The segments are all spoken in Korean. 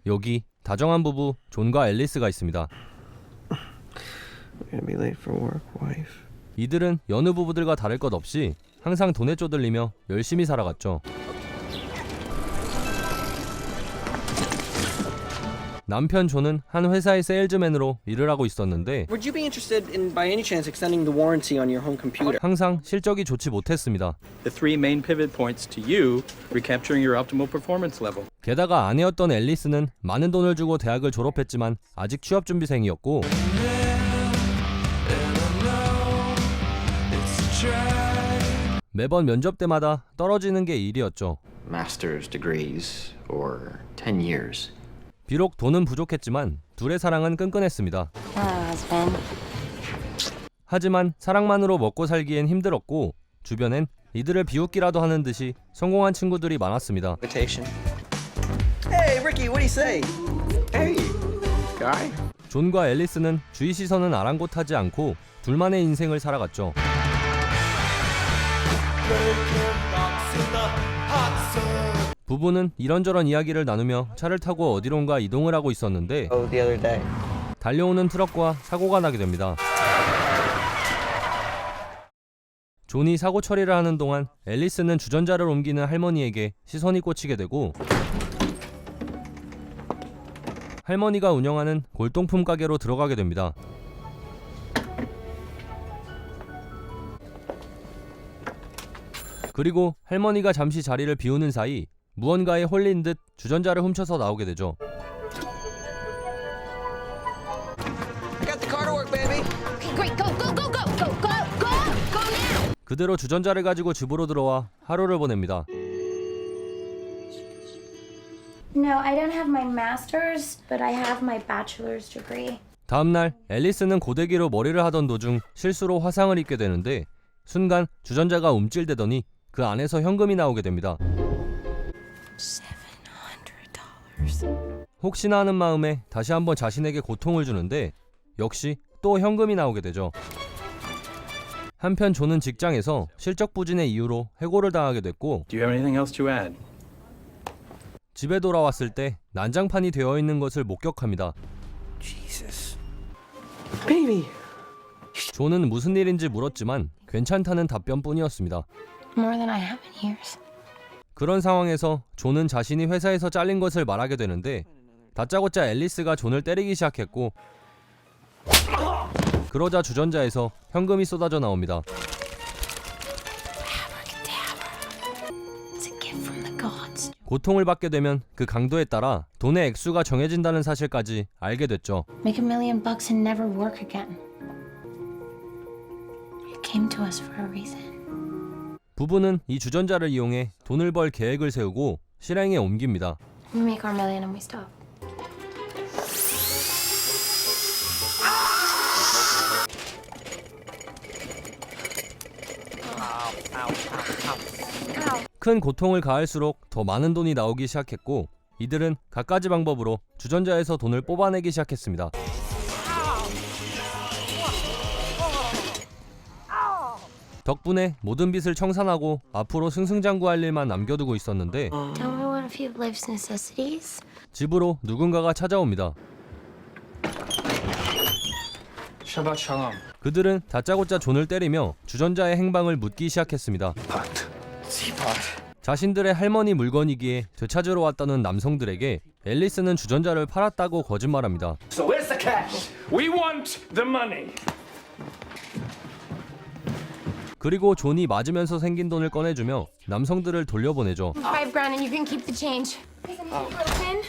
여기 다정한 부부 존과 앨리스가 있습니다. We're gonna be late for work, wife. 이들은 여느 부부들과 다를 것 없이 항상 돈에 쪼들리며 열심히 살아갔죠. 남편 존은 한 회사의 세일즈맨으로 일을 하고 있었는데 Would you be interested in, by any chance, extending the warranty on your home computer? 항상 실적이 좋지 못했습니다. The three main pivot points to you recapturing your optimal performance level. 게다가 아내였던 앨리스는 많은 돈을 주고 대학을 졸업했지만 아직 취업준비생이었고 매번 면접 때마다 떨어지는 게 일이었죠. master's degrees or 10 years. 비록 돈은 부족했지만 둘의 사랑은 끈끈했습니다. 하지만 사랑만으로 먹고 살기엔 힘들었고 주변엔 이들을 비웃기라도 하는 듯이 성공한 친구들이 많았습니다. Invitation. Hey, Ricky, what do you say? Hey, guy. 존과 앨리스는 주위 시선은 아랑곳하지 않고 둘만의 인생을 살아갔죠. 부부는 이런저런 이야기를 나누며 차를 타고 어디론가 이동을 하고 있었는데 Oh, the other day. 달려오는 트럭과 사고가 나게 됩니다. 존이 사고 처리를 하는 동안 앨리스는 주전자를 옮기는 할머니에게 시선이 꽂히게 되고 할머니가 운영하는 골동품 가게로 들어가게 됩니다. 그리고 할머니가 잠시 자리를 비우는 사이 무언가에 홀린 듯 주전자를 훔쳐서 나오게 되죠. I got the car to work, baby. Okay, great. Go, go, go, go, go, go, go, go now. 그대로 주전자를 가지고 집으로 들어와 하루를 보냅니다. No, I don't have my master's, but I have my bachelor's degree. 다음날 앨리스는 고데기로 머리를 하던 도중 실수로 화상을 입게 되는데 순간 주전자가 움찔대더니 그 안에서 현금이 나오게 됩니다. $700. 혹시나 하는 마음에 다시 한번 자신에게 고통을 주는데 역시 또 현금이 나오게 되죠. 한편 존은 직장에서 실적 부진의 이유로 해고를 당하게 됐고 Do you have anything else to add? 집에 돌아왔을 때 난장판이 되어 있는 것을 목격합니다. Jesus. Baby. 존은 무슨 일인지 물었지만 괜찮다는 답변뿐이었습니다. More than I have in years. 그런 상황에서 존은 자신이 회사에서 잘린 것을 말하게 되는데 다짜고짜 앨리스가 존을 때리기 시작했고 그러자 주전자에서 현금이 쏟아져 나옵니다. It's a gift from the gods. 고통을 받게 되면 그 강도에 따라 돈의 액수가 정해진다는 사실까지 알게 됐죠. Make $1 million and never work again. You came to us for a reason. 부부는 이 주전자를 이용해 돈을 벌 계획을 세우고 실행에 옮깁니다. We make our $1 million and we stop. 큰 고통을 가할수록 더 많은 돈이 나오기 시작했고 이들은 갖가지 방법으로 주전자에서 돈을 뽑아내기 시작했습니다. 덕분에 모든 빚을 청산하고 앞으로 승승장구할 일만 남겨두고 있었는데 Don't we want a few life's necessities? 집으로 누군가가 찾아옵니다. Shabbat shalom. 그들은 다짜고짜 존을 때리며 주전자의 행방을 묻기 시작했습니다. Pot. Teapot. 자신들의 할머니 물건이기에 되찾으러 왔다는 남성들에게 앨리스는 주전자를 팔았다고 거짓말합니다. So where's the cash? We want the money. 그리고 존이 맞으면서 생긴 돈을 꺼내주며 남성들을 돌려보내죠. $5,000 and you can keep the change. Broken?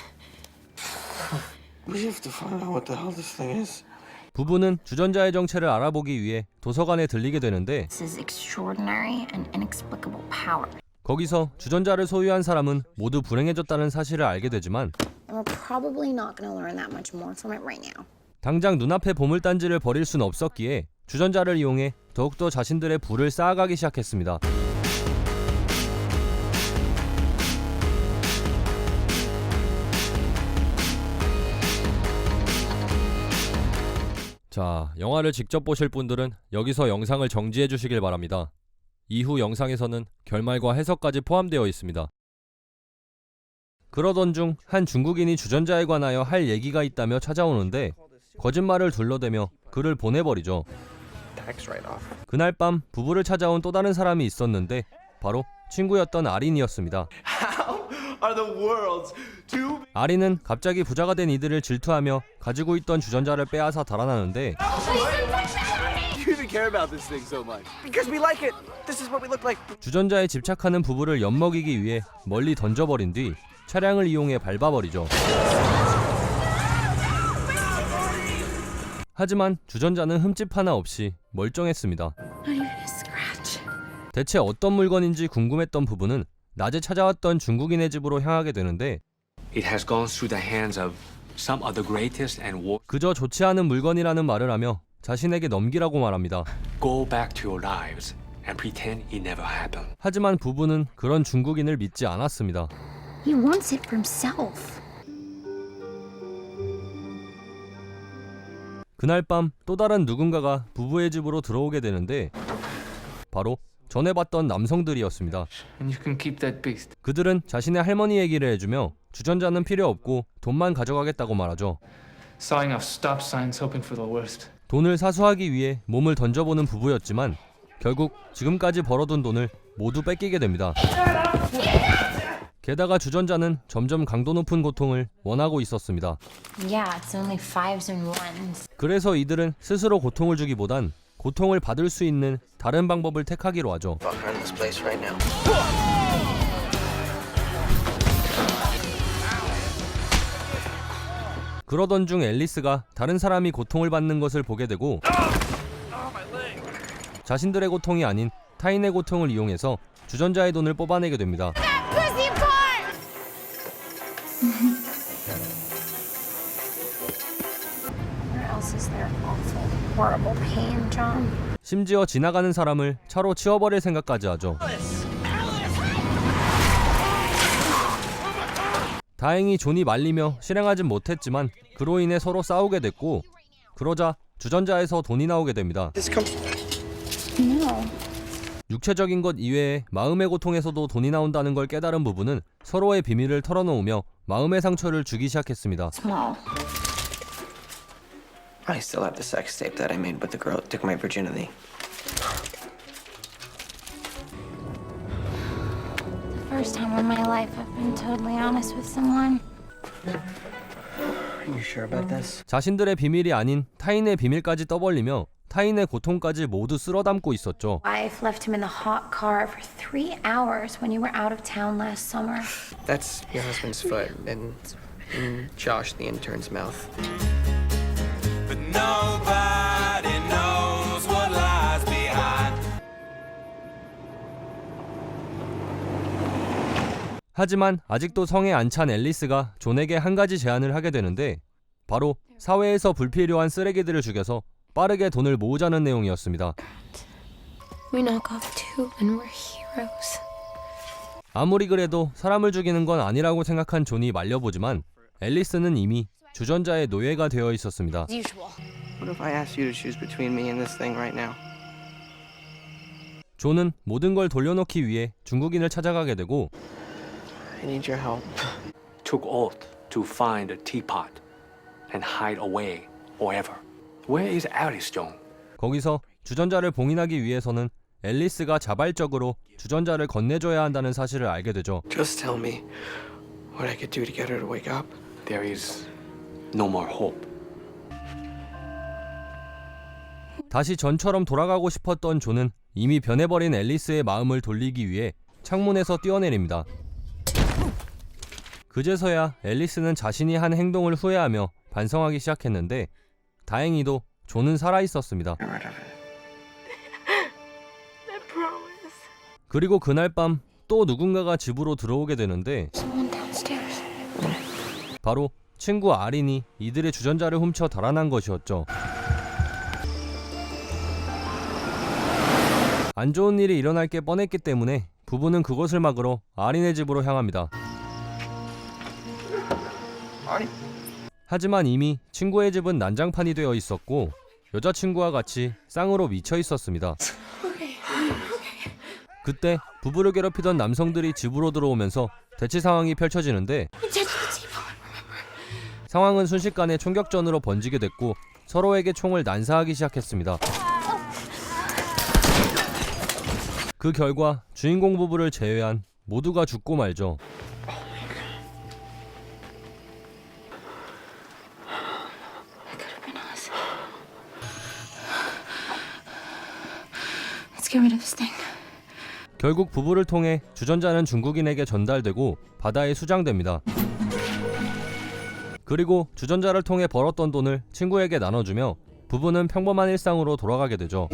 We have to find out what the hell this thing is. 부부는 주전자의 정체를 알아보기 위해 도서관에 들리게 되는데 This is extraordinary and inexplicable power. 거기서 주전자를 소유한 사람은 모두 불행해졌다는 사실을 알게 되지만 And we're probably not going to learn that much more from it right now. 당장 눈앞의 보물단지를 버릴 순 없었기에 주전자를 이용해 더욱더 자신들의 부를 쌓아가기 시작했습니다. 자, 영화를 직접 보실 분들은 여기서 영상을 정지해 주시길 바랍니다. 이후 영상에서는 결말과 해석까지 포함되어 있습니다. 그러던 중 한 중국인이 주전자에 관하여 할 얘기가 있다며 찾아오는데 거짓말을 둘러대며 그를 보내버리죠. Tax write-off. 그날 밤 부부를 찾아온 또 다른 사람이 있었는데 바로 친구였던 아린이었습니다. 아린은 갑자기 부자가 된 이들을 질투하며 가지고 있던 주전자를 빼앗아 달아나는데 주전자에 집착하는 부부를 엿먹이기 위해 멀리 던져버린 뒤 차량을 이용해 밟아버리죠. 하지만 주전자는 흠집 하나 없이 멀쩡했습니다. 대체 어떤 물건인지 궁금했던 부부는 낮에 찾아왔던 중국인의 집으로 향하게 되는데 It has gone through the hands of some of the greatest and 그저 좋지 않은 물건이라는 말을 하며 자신에게 넘기라고 말합니다. go back to your lives and pretend it never happened. 하지만 부부는 그런 중국인을 믿지 않았습니다. He wants it for himself. 그날 밤 또 다른 누군가가 부부의 집으로 들어오게 되는데 바로 전에 봤던 남성들이었습니다. And you can keep that beast. 그들은 자신의 할머니 얘기를 해주며 주전자는 필요 없고 돈만 가져가겠다고 말하죠. Sawing off stop signs hoping for the worst. 돈을 사수하기 위해 몸을 던져보는 부부였지만 결국 지금까지 벌어둔 돈을 모두 뺏기게 됩니다. 게다가 주전자는 점점 강도 높은 고통을 원하고 있었습니다. Yeah, it's only 5s and 1s. 그래서 이들은 스스로 고통을 주기보단 고통을 받을 수 있는 다른 방법을 택하기로 하죠. Fuck around this place right now. 그러던 중 앨리스가 다른 사람이 고통을 받는 것을 보게 되고 자신들의 고통이 아닌 타인의 고통을 이용해서 주전자의 돈을 뽑아내게 됩니다. Where else is there awful, horrible pain, John? 심지어 지나가는 사람을 차로 치워버릴 생각까지 하죠. 다행히 존이 말리며 실행하진 못했지만 그로 인해 서로 싸우게 됐고 그러자 주전자에서 돈이 나오게 됩니다. No. 육체적인 것 이외에 마음의 고통에서도 돈이 나온다는 걸 깨달은 부부는 서로의 비밀을 털어놓으며 마음의 상처를 주기 시작했습니다. Small. I still have the sex tape that I made with the girl that took my virginity. First time in my life I've been totally honest with someone. Are you sure about this? 자신들의 비밀이 아닌 타인의 비밀까지 떠벌리며 타인의 고통까지 모두 쓸어담고 있었죠. Wife left him in the hot car for 3 hours when you were out of town last summer. That's your husband's foot and Josh, the intern's mouth. But nobody knows what lies behind. 하지만 아직도 성에 안 찬 앨리스가 존에게 한 가지 제안을 하게 되는데 바로 사회에서 불필요한 쓰레기들을 죽여서 빠르게 돈을 모으자는 내용이었습니다. We knock off 2 and we're heroes. 아무리 그래도 사람을 죽이는 건 아니라고 생각한 존이 말려보지만 앨리스는 이미 주전자의 노예가 되어 있었습니다. What if I asked you to choose between me and this thing right now? 존은 모든 걸 돌려놓기 위해 중국인을 찾아가게 되고 I need your help. Took oath to find the teapot and hide away forever. Where is Alice, John? 거기서 주전자를 봉인하기 위해서는 앨리스가 자발적으로 주전자를 건네줘야 한다는 사실을 알게 되죠. Just tell me what I could do to get her to wake up. There is no more hope. 다시 전처럼 돌아가고 싶었던 존은 이미 변해버린 앨리스의 마음을 돌리기 위해 창문에서 뛰어내립니다. 그제서야 앨리스는 자신이 한 행동을 후회하며 반성하기 시작했는데 다행히도 존은 살아있었습니다. 그리고 그날 밤 또 누군가가 집으로 들어오게 되는데 Someone downstairs. 바로 친구 아린이 이들의 주전자를 훔쳐 달아난 것이었죠. 안 좋은 일이 일어날 게 뻔했기 때문에 부부는 그것을 막으러 아린의 집으로 향합니다. 하지만 이미 친구의 집은 난장판이 되어 있었고 여자친구와 같이 쌍으로 미쳐 있었습니다. 그때 부부를 괴롭히던 남성들이 집으로 들어오면서 대치 상황이 펼쳐지는데 상황은 순식간에 총격전으로 번지게 됐고 서로에게 총을 난사하기 시작했습니다. 그 결과 주인공 부부를 제외한 모두가 죽고 말죠. 결국 부부를 통해 주전자는 중국인에게 전달되고 바다에 수장됩니다. 그리고 주전자를 통해 벌었던 돈을 친구에게 나눠주며 부부는 평범한 일상으로 돌아가게 되죠.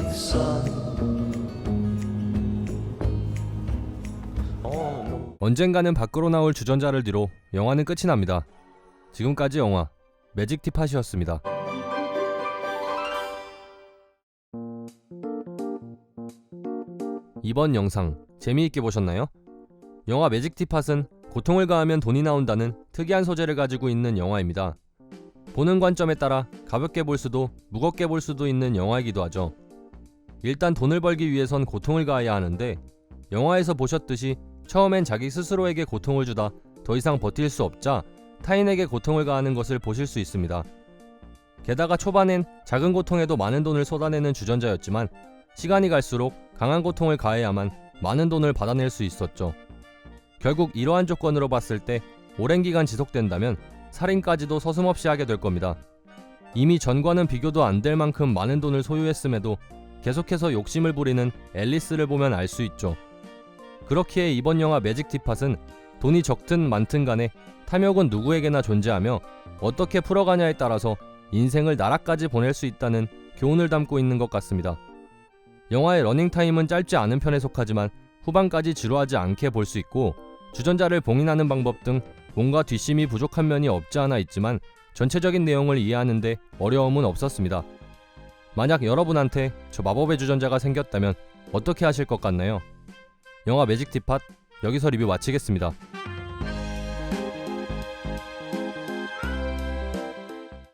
언젠가는 밖으로 나올 주전자를 뒤로 영화는 끝이 납니다. 지금까지 영화 매직 티팟이었습니다. 이번 영상 재미있게 보셨나요? 영화 매직 티팟은 고통을 가하면 돈이 나온다는 특이한 소재를 가지고 있는 영화입니다. 보는 관점에 따라 가볍게 볼 수도 무겁게 볼 수도 있는 영화이기도 하죠. 일단 돈을 벌기 위해선 고통을 가해야 하는데 영화에서 보셨듯이 처음엔 자기 스스로에게 고통을 주다 더 이상 버틸 수 없자 타인에게 고통을 가하는 것을 보실 수 있습니다. 게다가 초반엔 작은 고통에도 많은 돈을 쏟아내는 주전자였지만 시간이 갈수록 강한 고통을 가해야만 많은 돈을 받아낼 수 있었죠. 결국 이러한 조건으로 봤을 때 오랜 기간 지속된다면 살인까지도 서슴없이 하게 될 겁니다. 이미 전과는 비교도 안 될 만큼 많은 돈을 소유했음에도 계속해서 욕심을 부리는 앨리스를 보면 알 수 있죠. 그렇기에 이번 영화 매직 티팟은 돈이 적든 많든 간에 탐욕은 누구에게나 존재하며 어떻게 풀어가냐에 따라서 인생을 나락까지 보낼 수 있다는 교훈을 담고 있는 것 같습니다. 영화의 러닝타임은 짧지 않은 편에 속하지만 후반까지 지루하지 않게 볼 수 있고 주전자를 봉인하는 방법 등 뭔가 뒷심이 부족한 면이 없지 않아 있지만 전체적인 내용을 이해하는 데 어려움은 없었습니다. 만약 여러분한테 저 마법의 주전자가 생겼다면 어떻게 하실 것 같나요? 영화 매직 티팟 여기서 리뷰 마치겠습니다.